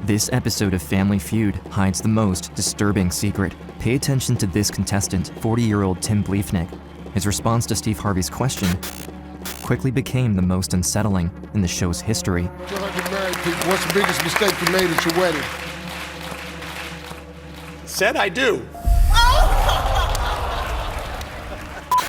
This episode of Family Feud hides the most disturbing secret. Pay attention to this contestant, 40-year-old Tim Bliefnick. His response to Steve Harvey's question quickly became the most unsettling in the show's history. 200 married people, what's the biggest mistake you made at your wedding? Said I do.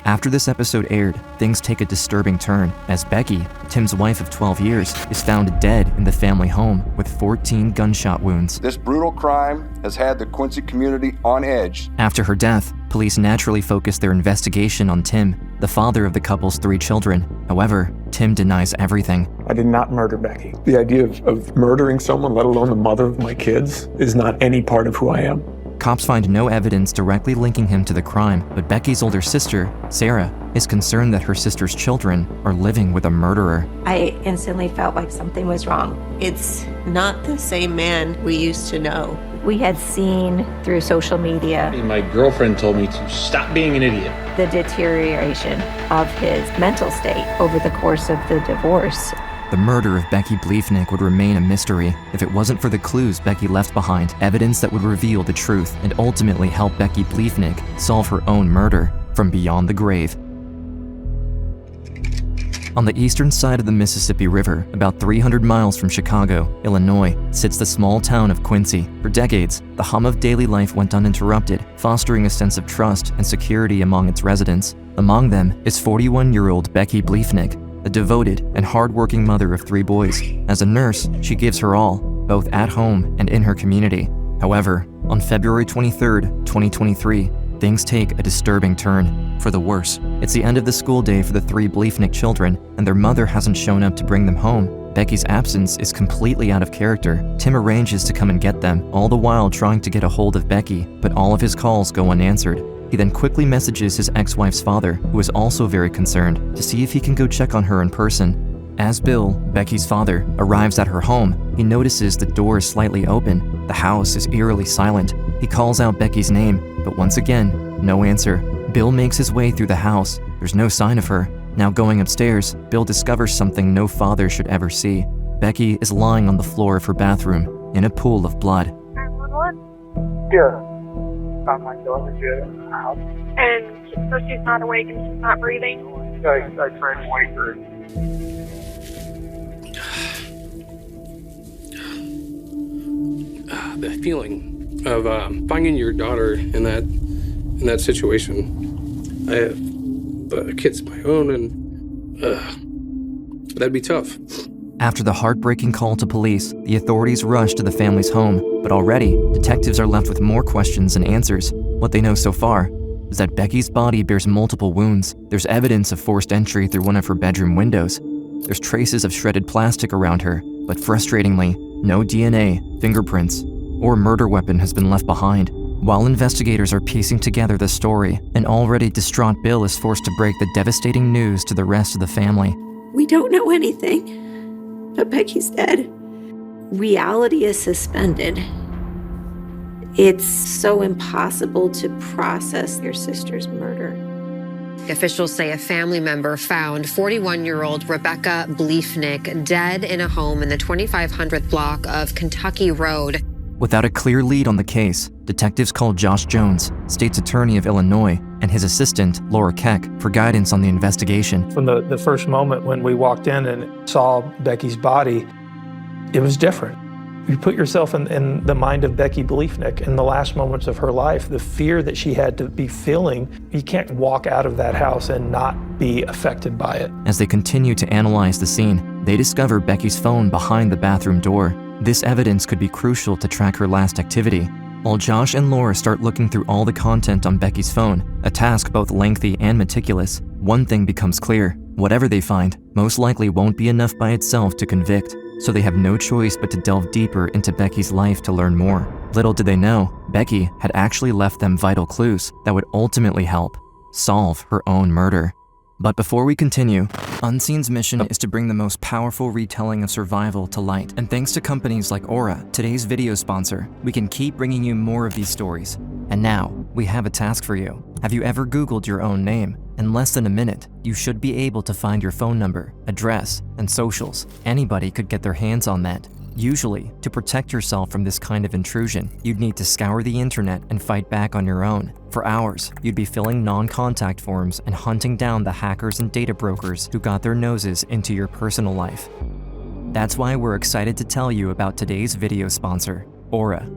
After this episode aired, things take a disturbing turn as Becky, Tim's wife of 12 years, is found dead in the family home with 14 gunshot wounds. This brutal crime has had the Quincy community on edge. After her death, police naturally focused their investigation on Tim, the father of the couple's 3 children. However, Tim denies everything. I did not murder Becky. The idea of murdering someone, let alone the mother of my kids, is not any part of who I am. Cops find no evidence directly linking him to the crime, but Becky's older sister, Sarah, is concerned that her sister's children are living with a murderer. I instantly felt like something was wrong. It's not the same man we used to know. We had seen through social media My girlfriend told me to stop being an idiot. the deterioration of his mental state over the course of the divorce. The murder of Becky Bliefnick would remain a mystery if it wasn't for the clues Becky left behind, evidence that would reveal the truth and ultimately help Becky Bliefnick solve her own murder from beyond the grave. On the eastern side of the Mississippi River, about 300 miles from Chicago, Illinois, sits the small town of Quincy. For decades, the hum of daily life went uninterrupted, fostering a sense of trust and security among its residents. Among them is 41-year-old Becky Bliefnick, a devoted and hardworking mother of 3 boys. As a nurse, she gives her all, both at home and in her community. However, on February 23, 2023, things take a disturbing turn, for the worse. It's the end of the school day for the 3 Bliefnick children, and their mother hasn't shown up to bring them home. Becky's absence is completely out of character. Tim arranges to come and get them, all the while trying to get a hold of Becky, but all of his calls go unanswered. He then quickly messages his ex-wife's father, who is also very concerned, to see if he can go check on her in person. As Bill, Becky's father, arrives at her home, he notices the door is slightly open. The house is eerily silent. He calls out Becky's name, but once again, no answer. Bill makes his way through the house. There's no sign of her. Now going upstairs, Bill discovers something no father should ever see. Becky is lying on the floor of her bathroom, in a pool of blood. 911? Yeah. Found my daughter here in the house. And so she's not awake and she's not breathing? I tried to wake her. The feeling of finding your daughter in that situation. I have kids of my own, and that'd be tough. After the heartbreaking call to police, the authorities rush to the family's home, but already, detectives are left with more questions than answers. What they know so far is that Becky's body bears multiple wounds. There's evidence of forced entry through one of her bedroom windows. There's traces of shredded plastic around her, but frustratingly, no DNA, fingerprints, or murder weapon has been left behind. While investigators are piecing together the story, an already distraught Bill is forced to break the devastating news to the rest of the family. We don't know anything. But Becky's dead. Reality is suspended. It's so impossible to process your sister's murder. Officials say a family member found 41-year-old Rebecca Bliefnick dead in a home in the 2500th block of Kentucky Road. Without a clear lead on the case, detectives called Josh Jones, state's attorney of Illinois, and his assistant, Laura Keck, for guidance on the investigation. From the first moment when we walked in and saw Becky's body, it was different. You put yourself in the mind of Becky Bliefnick in the last moments of her life, the fear that she had to be feeling. You can't walk out of that house and not be affected by it. As they continue to analyze the scene, they discover Becky's phone behind the bathroom door. This evidence could be crucial to track her last activity. While Josh and Laura start looking through all the content on Becky's phone, a task both lengthy and meticulous, one thing becomes clear. Whatever they find, most likely won't be enough by itself to convict, so they have no choice but to delve deeper into Becky's life to learn more. Little did they know, Becky had actually left them vital clues that would ultimately help solve her own murder. But before we continue, Unseen's mission is to bring the most powerful retelling of survival to light. And thanks to companies like Aura, today's video sponsor, we can keep bringing you more of these stories. And now, we have a task for you. Have you ever Googled your own name? In less than a minute, you should be able to find your phone number, address, and socials. Anybody could get their hands on that. Usually, to protect yourself from this kind of intrusion, you'd need to scour the internet and fight back on your own. For hours, you'd be filling non-contact forms and hunting down the hackers and data brokers who got their noses into your personal life. That's why we're excited to tell you about today's video sponsor, Aura,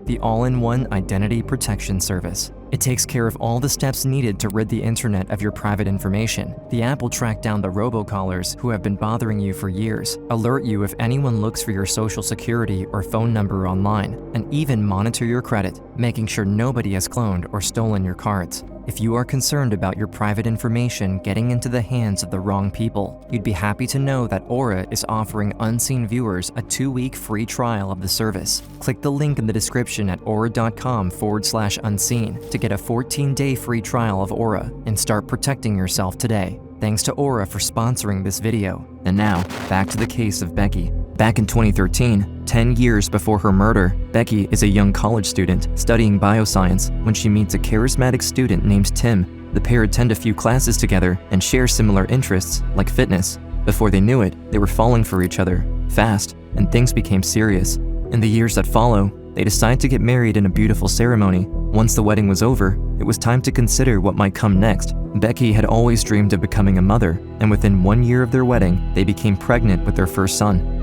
the all-in-one identity protection service. It takes care of all the steps needed to rid the internet of your private information. The app will track down the robocallers who have been bothering you for years, alert you if anyone looks for your social security or phone number online, and even monitor your credit, making sure nobody has cloned or stolen your cards. If you are concerned about your private information getting into the hands of the wrong people, you'd be happy to know that Aura is offering unseen viewers a 2-week free trial of the service. Click the link in the description at aura.com/unseen to get a 14-day free trial of Aura and start protecting yourself today. Thanks to Aura for sponsoring this video. And now, back to the case of Becky. Back in 2013, 10 years before her murder, Becky is a young college student studying bioscience when she meets a charismatic student named Tim. The pair attend a few classes together and share similar interests, like fitness. Before they knew it, they were falling for each other, fast, and things became serious. In the years that follow, they decide to get married in a beautiful ceremony. Once the wedding was over, it was time to consider what might come next. Becky had always dreamed of becoming a mother, and within 1 year of their wedding, they became pregnant with their first son.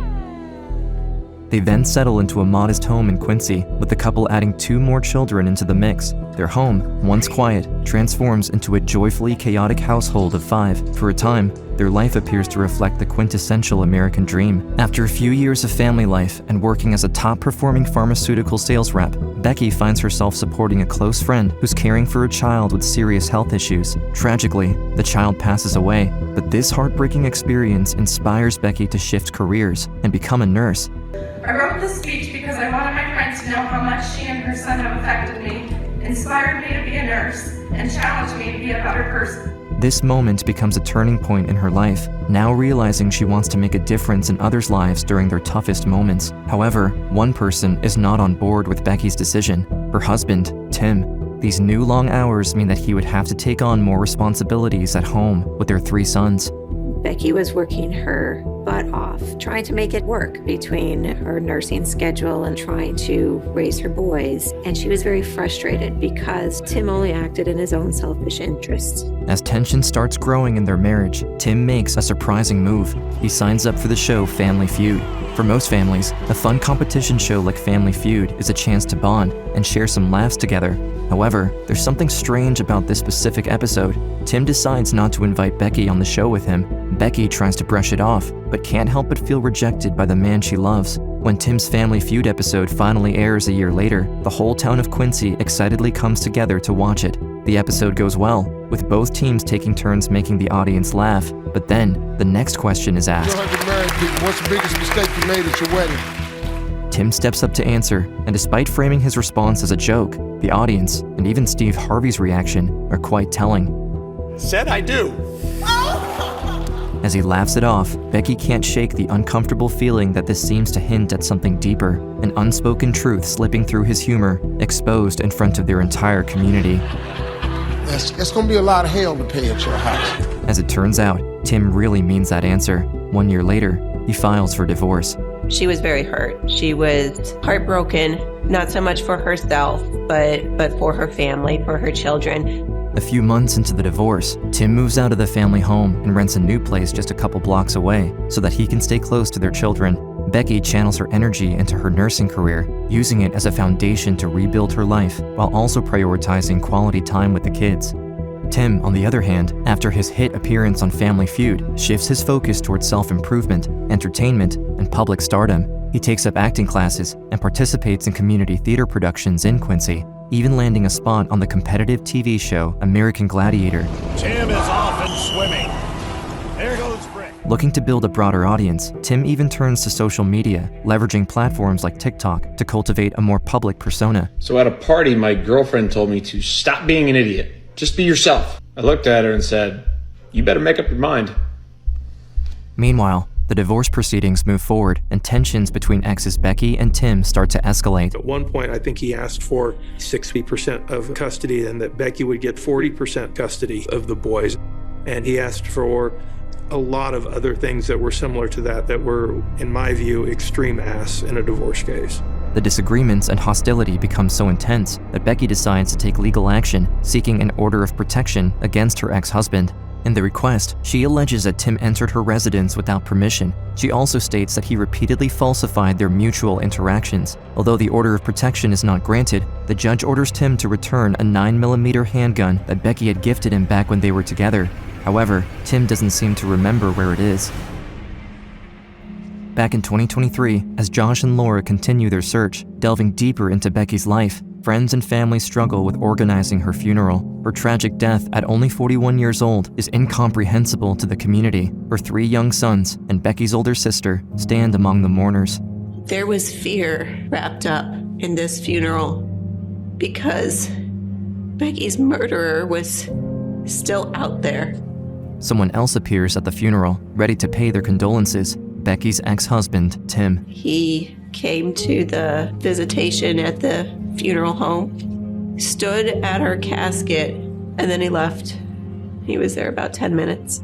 They then settle into a modest home in Quincy, with the couple adding 2 more children into the mix. Their home, once quiet, transforms into a joyfully chaotic household of 5. For a time, their life appears to reflect the quintessential American dream. After a few years of family life and working as a top-performing pharmaceutical sales rep, Becky finds herself supporting a close friend who's caring for a child with serious health issues. Tragically, the child passes away, but this heartbreaking experience inspires Becky to shift careers and become a nurse. I wrote this speech because I wanted my friends to know how much she and her son have affected me, inspired me to be a nurse, and challenged me to be a better person. This moment becomes a turning point in her life, now realizing she wants to make a difference in others' lives during their toughest moments. However, one person is not on board with Becky's decision: her husband, Tim. These new long hours mean that he would have to take on more responsibilities at home with their 3 sons. Becky was working her butt off, trying to make it work between her nursing schedule and trying to raise her boys. And she was very frustrated because Tim only acted in his own selfish interests. As tension starts growing in their marriage, Tim makes a surprising move. He signs up for the show Family Feud. For most families, a fun competition show like Family Feud is a chance to bond and share some laughs together. However, there's something strange about this specific episode. Tim decides not to invite Becky on the show with him. Becky tries to brush it off, but can't help but feel rejected by the man she loves. When Tim's Family Feud episode finally airs a year later, the whole town of Quincy excitedly comes together to watch it. The episode goes well, with both teams taking turns making the audience laugh. But then, the next question is asked. 100 married people, what's the biggest mistake you made at your wedding? Tim steps up to answer, and despite framing his response as a joke, the audience, and even Steve Harvey's reaction, are quite telling. Said I do. As he laughs it off, Becky can't shake the uncomfortable feeling that this seems to hint at something deeper, an unspoken truth slipping through his humor, exposed in front of their entire community. That's gonna be a lot of hell to pay at your house. As it turns out, Tim really means that answer. 1 year later, he files for divorce. She was very hurt. She was heartbroken, not so much for herself, but for her family, for her children. A few months into the divorce, Tim moves out of the family home and rents a new place just a couple blocks away so that he can stay close to their children. Becky channels her energy into her nursing career, using it as a foundation to rebuild her life while also prioritizing quality time with the kids. Tim, on the other hand, after his hit appearance on Family Feud, shifts his focus towards self-improvement, entertainment, and public stardom. He takes up acting classes and participates in community theater productions in Quincy, even landing a spot on the competitive TV show American Gladiator. Tim is off and swimming. There goes Brick. Looking to build a broader audience, Tim even turns to social media, leveraging platforms like TikTok to cultivate a more public persona. So at a party, my girlfriend told me to stop being an idiot. Just be yourself. I looked at her and said, you better make up your mind. Meanwhile, the divorce proceedings move forward, and tensions between exes Becky and Tim start to escalate. At one point, I think he asked for 60% of custody and that Becky would get 40% custody of the boys. And he asked for a lot of other things that were similar to that were, in my view, extreme ass in a divorce case. The disagreements and hostility become so intense that Becky decides to take legal action, seeking an order of protection against her ex-husband. In the request, she alleges that Tim entered her residence without permission. She also states that he repeatedly falsified their mutual interactions. Although the order of protection is not granted, the judge orders Tim to return a 9mm handgun that Becky had gifted him back when they were together. However, Tim doesn't seem to remember where it is. Back in 2023, as Josh and Laura continue their search, delving deeper into Becky's life, friends and family struggle with organizing her funeral. Her tragic death at only 41 years old is incomprehensible to the community. Her 3 young sons and Becky's older sister stand among the mourners. There was fear wrapped up in this funeral because Becky's murderer was still out there. Someone else appears at the funeral, ready to pay their condolences. Becky's ex-husband, Tim. He came to the visitation at the funeral home, stood at her casket, and then he left. He was there about 10 minutes.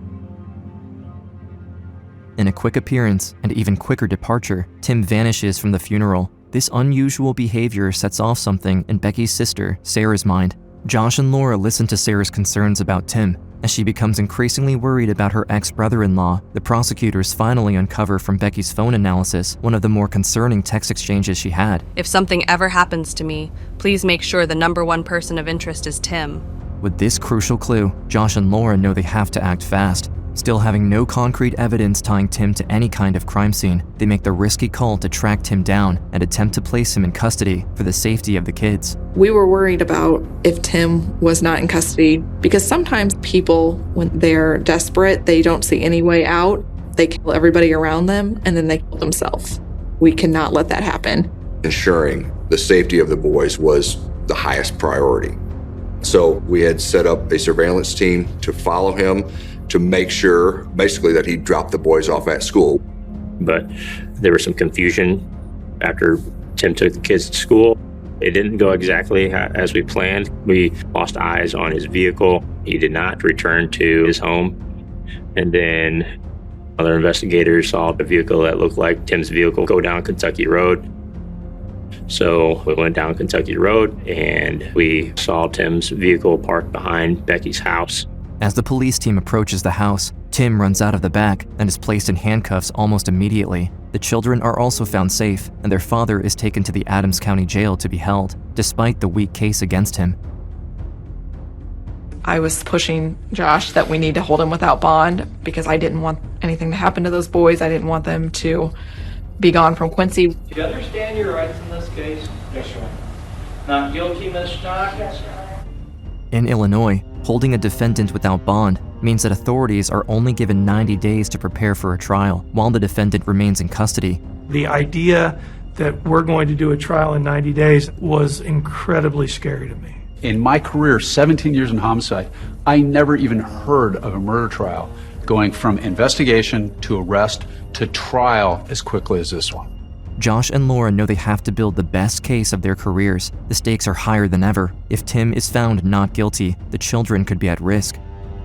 In a quick appearance and even quicker departure, Tim vanishes from the funeral. This unusual behavior sets off something in Becky's sister, Sarah's mind. Josh and Laura listen to Sarah's concerns about Tim. As she becomes increasingly worried about her ex-brother-in-law, the prosecutors finally uncover from Becky's phone analysis one of the more concerning text exchanges she had. If something ever happens to me, please make sure the #1 person of interest is Tim. With this crucial clue, Josh and Laura know they have to act fast. Still having no concrete evidence tying Tim to any kind of crime scene, they make the risky call to track Tim down and attempt to place him in custody for the safety of the kids. We were worried about if Tim was not in custody because sometimes people, when they're desperate, they don't see any way out. They kill everybody around them and then they kill themselves. We cannot let that happen. Ensuring the safety of the boys was the highest priority. So we had set up a surveillance team to follow him, to make sure, basically, that he dropped the boys off at school. But there was some confusion after Tim took the kids to school. It didn't go exactly as we planned. We lost eyes on his vehicle. He did not return to his home. And then other investigators saw the vehicle that looked like Tim's vehicle go down Kentucky Road. So we went down Kentucky Road and we saw Tim's vehicle parked behind Becky's house. As the police team approaches the house, Tim runs out of the back and is placed in handcuffs almost immediately. The children are also found safe, and their father is taken to the Adams County Jail to be held, despite the weak case against him. I was pushing Josh that we need to hold him without bond because I didn't want anything to happen to those boys. I didn't want them to be gone from Quincy. Do you understand your rights in this case? Yes, sir. Not guilty, Ms. Stock? Yes, sir. In Illinois, holding a defendant without bond means that authorities are only given 90 days to prepare for a trial while the defendant remains in custody. The idea that we're going to do a trial in 90 days was incredibly scary to me. In my career, 17 years in homicide, I never even heard of a murder trial going from investigation to arrest to trial as quickly as this one. Josh and Laura know they have to build the best case of their careers. The stakes are higher than ever. If Tim is found not guilty, the children could be at risk.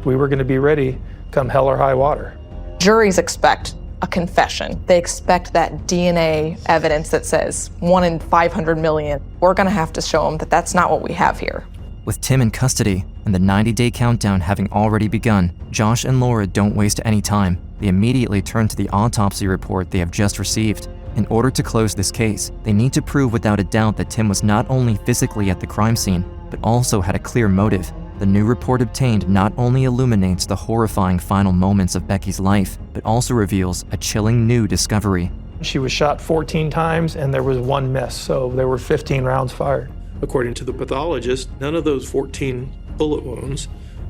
We were going to be ready come hell or high water. Juries expect a confession. They expect that DNA evidence that says 1 in 500 million. We're going to have to show them that that's not what we have here. With Tim in custody and the 90-day countdown having already begun, Josh and Laura don't waste any time. They immediately turn to the autopsy report they have just received. In order to close this case, they need to prove without a doubt that Tim was not only physically at the crime scene, but also had a clear motive. The new report obtained not only illuminates the horrifying final moments of Becky's life, but also reveals a chilling new discovery. She was shot 14 times and there was 1 miss, so there were 15 rounds fired. According to the pathologist, none of those 14 bullet wounds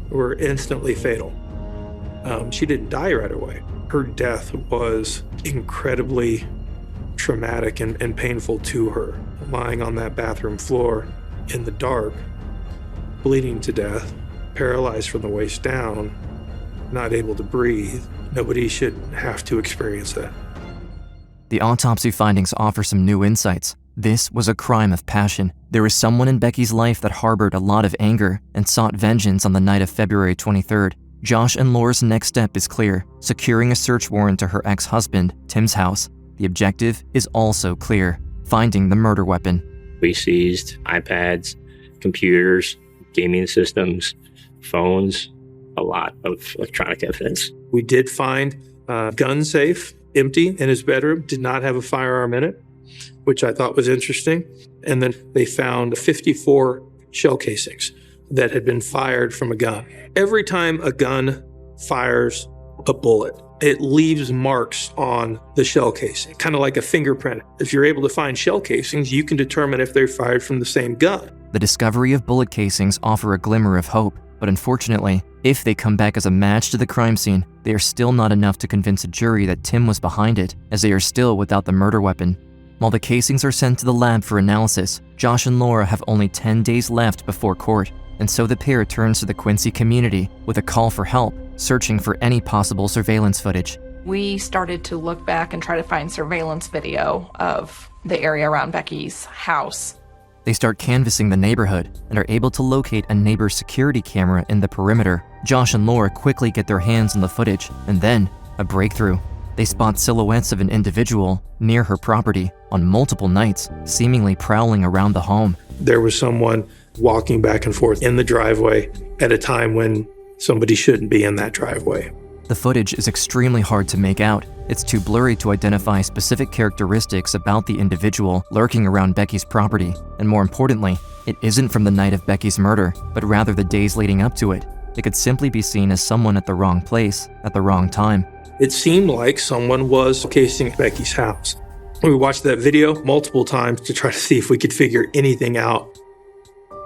were instantly fatal. She didn't die right away. Her death was incredibly traumatic and painful to her. Lying on that bathroom floor in the dark, bleeding to death, paralyzed from the waist down, not able to breathe. Nobody should have to experience that. The autopsy findings offer some new insights. This was a crime of passion. There was someone in Becky's life that harbored a lot of anger and sought vengeance on the night of February 23rd. Josh and Laura's next step is clear, securing a search warrant to her ex-husband, Tim's house. The objective is also clear, finding the murder weapon. We seized iPads, computers, gaming systems, phones, a lot of electronic evidence. We did find a gun safe empty in his bedroom, did not have a firearm in it, which I thought was interesting. And then they found 54 shell casings that had been fired from a gun. Every time a gun fires a bullet, it leaves marks on the shell casing, kind of like a fingerprint. If you're able to find shell casings, you can determine if they're fired from the same gun. The discovery of bullet casings offer a glimmer of hope, but unfortunately, if they come back as a match to the crime scene, they are still not enough to convince a jury that Tim was behind it, as they are still without the murder weapon. While the casings are sent to the lab for analysis, Josh and Laura have only 10 days left before court, and so the pair turns to the Quincy community with a call for help, searching for any possible surveillance footage. We started to look back and try to find surveillance video of the area around Becky's house. They start canvassing the neighborhood and are able to locate a neighbor's security camera in the perimeter. Josh and Laura quickly get their hands on the footage, and then a breakthrough. They spot silhouettes of an individual near her property on multiple nights, seemingly prowling around the home. There was someone walking back and forth in the driveway at a time when somebody shouldn't be in that driveway. The footage is extremely hard to make out. It's too blurry to identify specific characteristics about the individual lurking around Becky's property. And more importantly, it isn't from the night of Becky's murder, but rather the days leading up to it. It could simply be seen as someone at the wrong place, at the wrong time. It seemed like someone was casing Becky's house. We watched that video multiple times to try to see if we could figure anything out.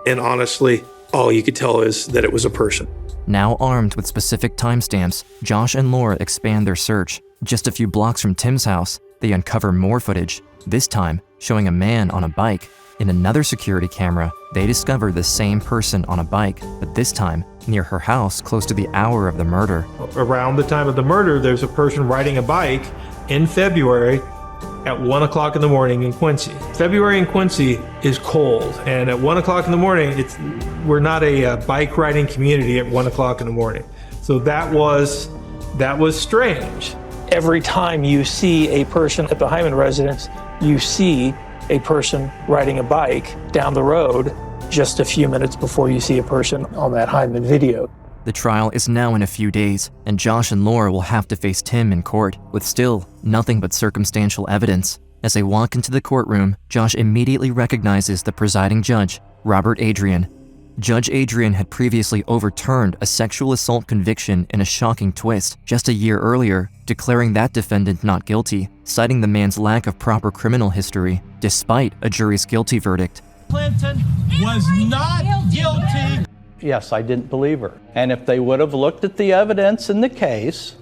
And honestly, all you could tell is that it was a person. Now armed with specific timestamps, Josh and Laura expand their search. Just a few blocks from Tim's house, they uncover more footage, this time showing a man on a bike. In another security camera, they discover the same person on a bike, but this time near her house close to the hour of the murder. Around the time of the murder, there's a person riding a bike in February at 1 o'clock in the morning in Quincy. February in Quincy is cold, and at 1 o'clock in the morning, we're not a bike riding community at 1 o'clock in the morning. So that was strange. Every time you see a person at the Hyman residence, you see a person riding a bike down the road just a few minutes before you see a person on that Hyman video. The trial is now in a few days, and Josh and Laura will have to face Tim in court with still nothing but circumstantial evidence. As they walk into the courtroom, Josh immediately recognizes the presiding judge, Robert Adrian. Judge Adrian had previously overturned a sexual assault conviction in a shocking twist just a year earlier, declaring that defendant not guilty, citing the man's lack of proper criminal history, despite a jury's guilty verdict. Clinton was not guilty. Yes, I didn't believe her. And if they would have looked at the evidence in the case,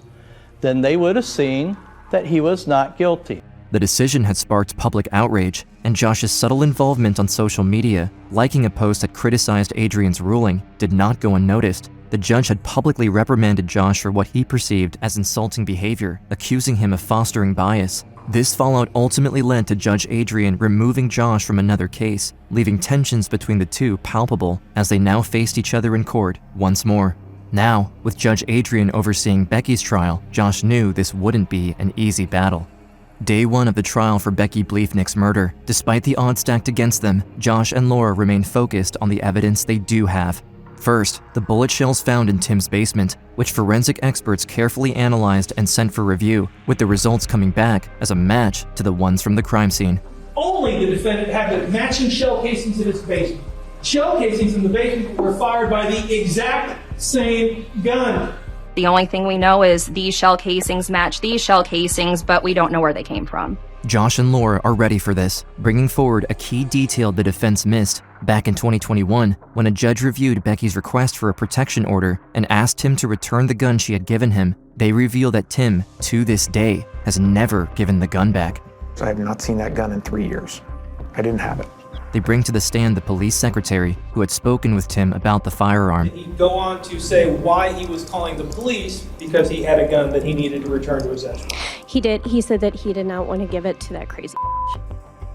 then they would have seen that he was not guilty. The decision had sparked public outrage, and Josh's subtle involvement on social media, liking a post that criticized Adrian's ruling, did not go unnoticed. The judge had publicly reprimanded Josh for what he perceived as insulting behavior, accusing him of fostering bias. This fallout ultimately led to Judge Adrian removing Josh from another case, leaving tensions between the two palpable as they now faced each other in court once more. Now, with Judge Adrian overseeing Becky's trial, Josh knew this wouldn't be an easy battle. Day one of the trial for Becky Bliefnick's murder. Despite the odds stacked against them, Josh and Laura remain focused on the evidence they do have. First, the bullet shells found in Tim's basement, which forensic experts carefully analyzed and sent for review, with the results coming back as a match to the ones from the crime scene. Only the defendant had the matching shell casings in his basement. Shell casings in the basement were fired by the exact same gun. The only thing we know is these shell casings match these shell casings, but we don't know where they came from. Josh and Laura are ready for this, bringing forward a key detail the defense missed. Back in 2021, when a judge reviewed Becky's request for a protection order and asked him to return the gun she had given him, they reveal that Tim, to this day, has never given the gun back. I have not seen that gun in 3 years. I didn't have it. They bring to the stand the police secretary who had spoken with Tim about the firearm. He'd go on to say why he was calling the police because he had a gun that he needed to return to possession. He did. He said that he did not want to give it to that crazy.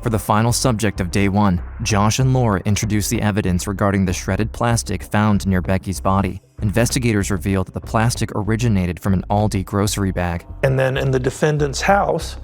For the final subject of day 1, Josh and Laura introduced the evidence regarding the shredded plastic found near Becky's body. Investigators revealed that the plastic originated from an Aldi grocery bag. And then in the defendant's house,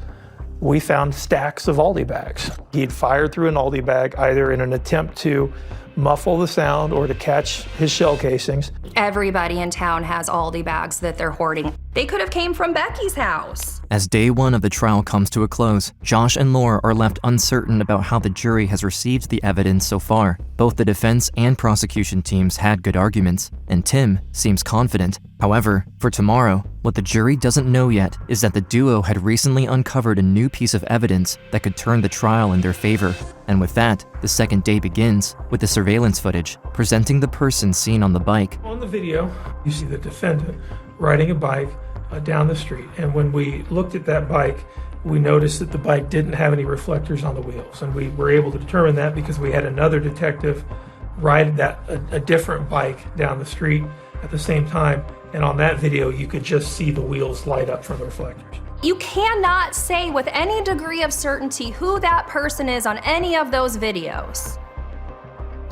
we found stacks of Aldi bags. He'd fired through an Aldi bag either in an attempt to muffle the sound or to catch his shell casings. Everybody in town has Aldi bags that they're hoarding. They could have came from Becky's house. As day 1 of the trial comes to a close, Josh and Laura are left uncertain about how the jury has received the evidence so far. Both the defense and prosecution teams had good arguments, and Tim seems confident. However, for tomorrow, what the jury doesn't know yet is that the duo had recently uncovered a new piece of evidence that could turn the trial in their favor. And with that, the second day begins with the surveillance footage presenting the person seen on the bike. On the video, you see the defendant riding a bike down the street. And when we looked at that bike, we noticed that the bike didn't have any reflectors on the wheels. And we were able to determine that because we had another detective ride a different bike down the street at the same time. And on that video, you could just see the wheels light up from the reflectors. You cannot say with any degree of certainty who that person is on any of those videos.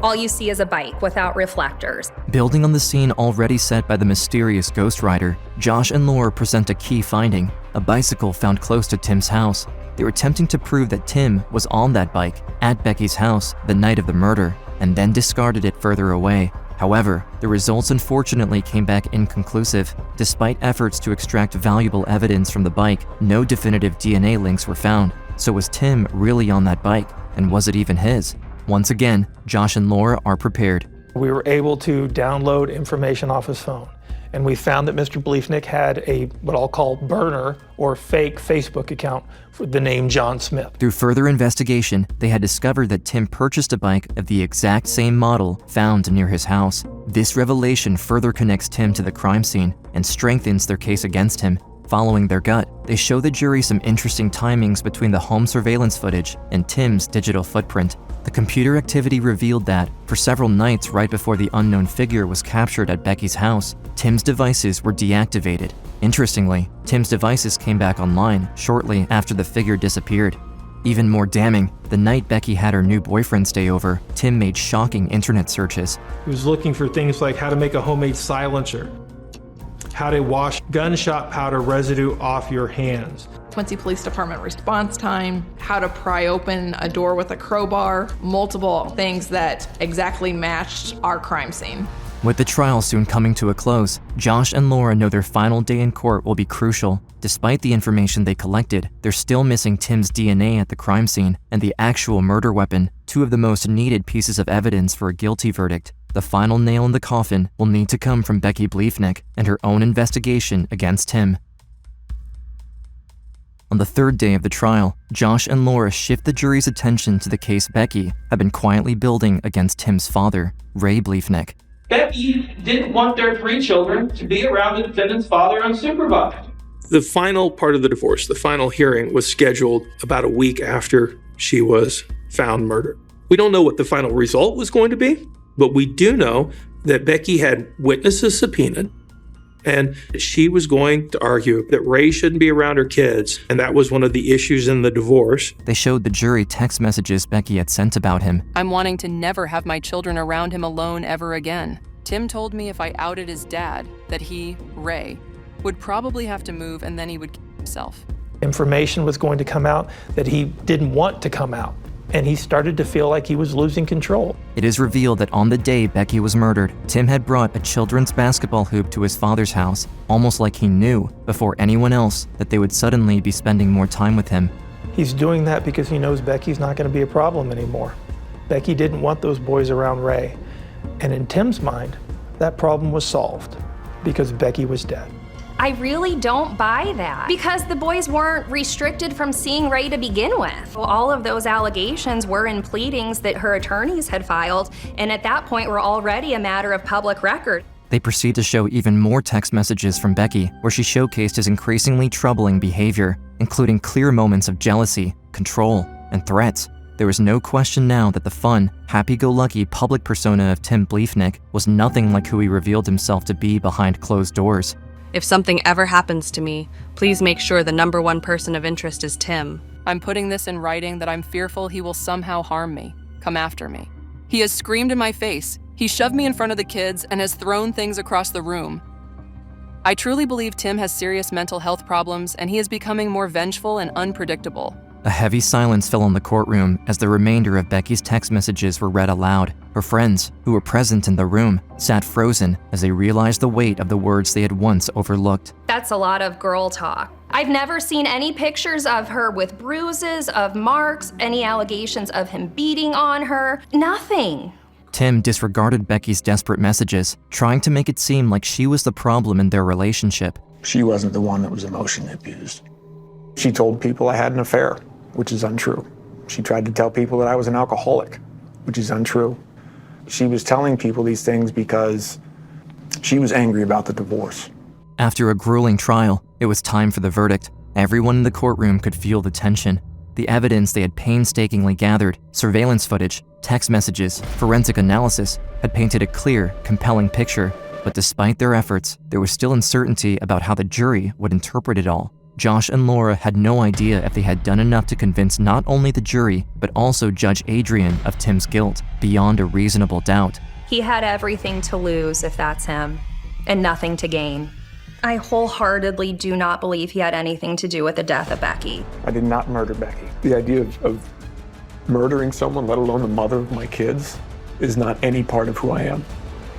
All you see is a bike without reflectors. Building on the scene already set by the mysterious Ghostrider, Josh and Laura present a key finding, a bicycle found close to Tim's house. They were attempting to prove that Tim was on that bike at Becky's house the night of the murder and then discarded it further away. However, the results unfortunately came back inconclusive. Despite efforts to extract valuable evidence from the bike, no definitive DNA links were found. So was Tim really on that bike? And was it even his? Once again, Josh and Laura are prepared. We were able to download information off his phone, and we found that Mr. Bliefnick had a what I'll call burner or fake Facebook account for the name John Smith. Through further investigation, they had discovered that Tim purchased a bike of the exact same model found near his house. This revelation further connects Tim to the crime scene and strengthens their case against him. Following their gut, they show the jury some interesting timings between the home surveillance footage and Tim's digital footprint. The computer activity revealed that, for several nights right before the unknown figure was captured at Becky's house, Tim's devices were deactivated. Interestingly, Tim's devices came back online shortly after the figure disappeared. Even more damning, the night Becky had her new boyfriend stay over, Tim made shocking internet searches. He was looking for things like how to make a homemade silencer, how to wash gunshot powder residue off your hands, Quincy Police Department response time, how to pry open a door with a crowbar, multiple things that exactly matched our crime scene. With the trial soon coming to a close, Josh and Laura know their final day in court will be crucial. Despite the information they collected, they're still missing Tim's DNA at the crime scene and the actual murder weapon, two of the most needed pieces of evidence for a guilty verdict. The final nail in the coffin will need to come from Becky Bliefnick and her own investigation against Tim. On the third day of the trial, Josh and Laura shift the jury's attention to the case Becky had been quietly building against Tim's father, Ray Bliefnick. Becky didn't want their 3 children to be around the defendant's father unsupervised. The final part of the divorce, the final hearing, was scheduled about a week after she was found murdered. We don't know what the final result was going to be, but we do know that Becky had witnesses subpoenaed, and she was going to argue that Ray shouldn't be around her kids, and that was one of the issues in the divorce. They showed the jury text messages Becky had sent about him. I'm wanting to never have my children around him alone ever again. Tim told me if I outed his dad, that he, Ray, would probably have to move and then he would kill himself. Information was going to come out that he didn't want to come out, and he started to feel like he was losing control. It is revealed that on the day Becky was murdered, Tim had brought a children's basketball hoop to his father's house, almost like he knew, before anyone else, that they would suddenly be spending more time with him. He's doing that because he knows Becky's not going to be a problem anymore. Becky didn't want those boys around Ray. And in Tim's mind, that problem was solved because Becky was dead. I really don't buy that because the boys weren't restricted from seeing Ray to begin with. All of those allegations were in pleadings that her attorneys had filed, and at that point were already a matter of public record. They proceed to show even more text messages from Becky, where she showcased his increasingly troubling behavior, including clear moments of jealousy, control, and threats. There was no question now that the fun, happy-go-lucky public persona of Tim Bliefnick was nothing like who he revealed himself to be behind closed doors. If something ever happens to me, please make sure the #1 person of interest is Tim. I'm putting this in writing that I'm fearful he will somehow harm me, come after me. He has screamed in my face. He shoved me in front of the kids and has thrown things across the room. I truly believe Tim has serious mental health problems and he is becoming more vengeful and unpredictable. A heavy silence fell on the courtroom as the remainder of Becky's text messages were read aloud. Her friends, who were present in the room, sat frozen as they realized the weight of the words they had once overlooked. That's a lot of girl talk. I've never seen any pictures of her with bruises, of marks, any allegations of him beating on her. Nothing. Tim disregarded Becky's desperate messages, trying to make it seem like she was the problem in their relationship. She wasn't the one that was emotionally abused. She told people I had an affair, which is untrue. She tried to tell people that I was an alcoholic, which is untrue. She was telling people these things because she was angry about the divorce. After a grueling trial, it was time for the verdict. Everyone in the courtroom could feel the tension. The evidence they had painstakingly gathered, surveillance footage, text messages, forensic analysis, had painted a clear, compelling picture. But despite their efforts, there was still uncertainty about how the jury would interpret it all. Josh and Laura had no idea if they had done enough to convince not only the jury, but also Judge Adrian of Tim's guilt, beyond a reasonable doubt. He had everything to lose if that's him, and nothing to gain. I wholeheartedly do not believe he had anything to do with the death of Becky. I did not murder Becky. The idea of murdering someone, let alone the mother of my kids, is not any part of who I am.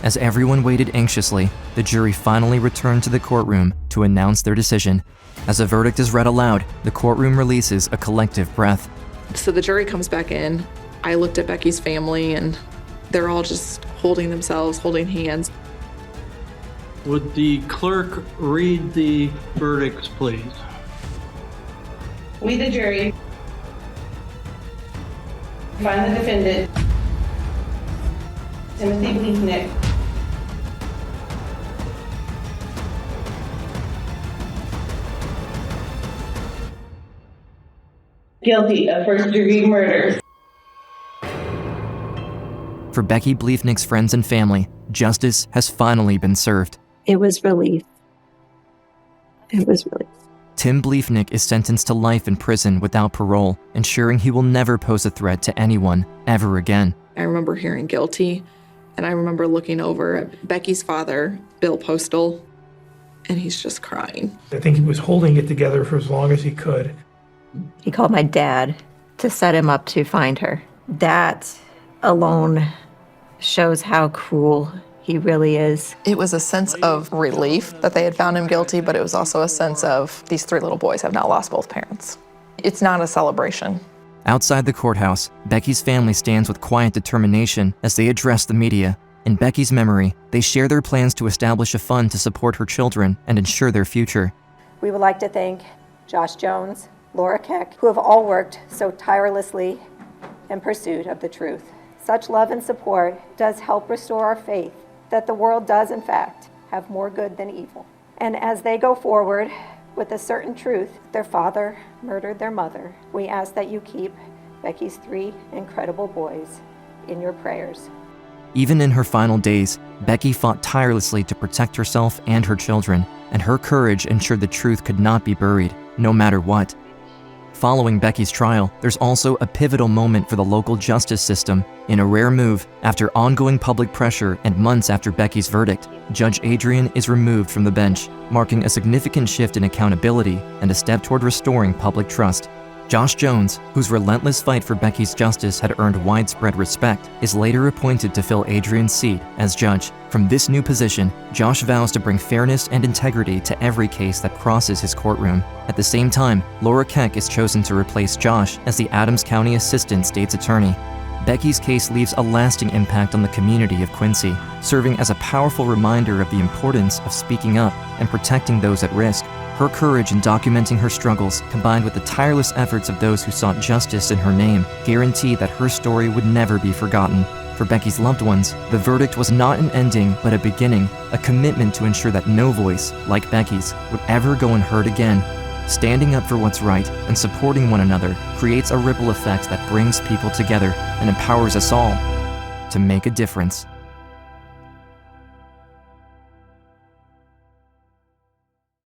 As everyone waited anxiously, the jury finally returned to the courtroom to announce their decision. As a verdict is read aloud, the courtroom releases a collective breath. So the jury comes back in. I looked at Becky's family and they're all just holding themselves, holding hands. Would the clerk read the verdicts, please? We, the jury, find the defendant, Tiffany Bliefnick, guilty of first-degree murder. For Becky Bliefnick's friends and family, justice has finally been served. It was relief. It was relief. Tim Bliefnick is sentenced to life in prison without parole, ensuring he will never pose a threat to anyone ever again. I remember hearing guilty, and I remember looking over at Becky's father, Bill Postal, and he's just crying. I think he was holding it together for as long as he could. He called my dad to set him up to find her. That alone shows how cruel he really is. It was a sense of relief that they had found him guilty, but it was also a sense of these 3 little boys have now lost both parents. It's not a celebration. Outside the courthouse, Becky's family stands with quiet determination as they address the media. In Becky's memory, they share their plans to establish a fund to support her children and ensure their future. We would like to thank Josh Jones, Laura Keck, who have all worked so tirelessly in pursuit of the truth. Such love and support does help restore our faith that the world does, in fact, have more good than evil. And as they go forward with a certain truth, their father murdered their mother, we ask that you keep Becky's 3 incredible boys in your prayers. Even in her final days, Becky fought tirelessly to protect herself and her children, and her courage ensured the truth could not be buried, no matter what. Following Becky's trial, there's also a pivotal moment for the local justice system. In a rare move, after ongoing public pressure and months after Becky's verdict, Judge Adrian is removed from the bench, marking a significant shift in accountability and a step toward restoring public trust. Josh Jones, whose relentless fight for Becky's justice had earned widespread respect, is later appointed to fill Adrian's seat as judge. From this new position, Josh vows to bring fairness and integrity to every case that crosses his courtroom. At the same time, Laura Keck is chosen to replace Josh as the Adams County Assistant State's Attorney. Becky's case leaves a lasting impact on the community of Quincy, serving as a powerful reminder of the importance of speaking up and protecting those at risk. Her courage in documenting her struggles, combined with the tireless efforts of those who sought justice in her name, guarantee that her story would never be forgotten. For Becky's loved ones, the verdict was not an ending, but a beginning, a commitment to ensure that no voice, like Becky's, would ever go unheard again. Standing up for what's right and supporting one another creates a ripple effect that brings people together and empowers us all to make a difference.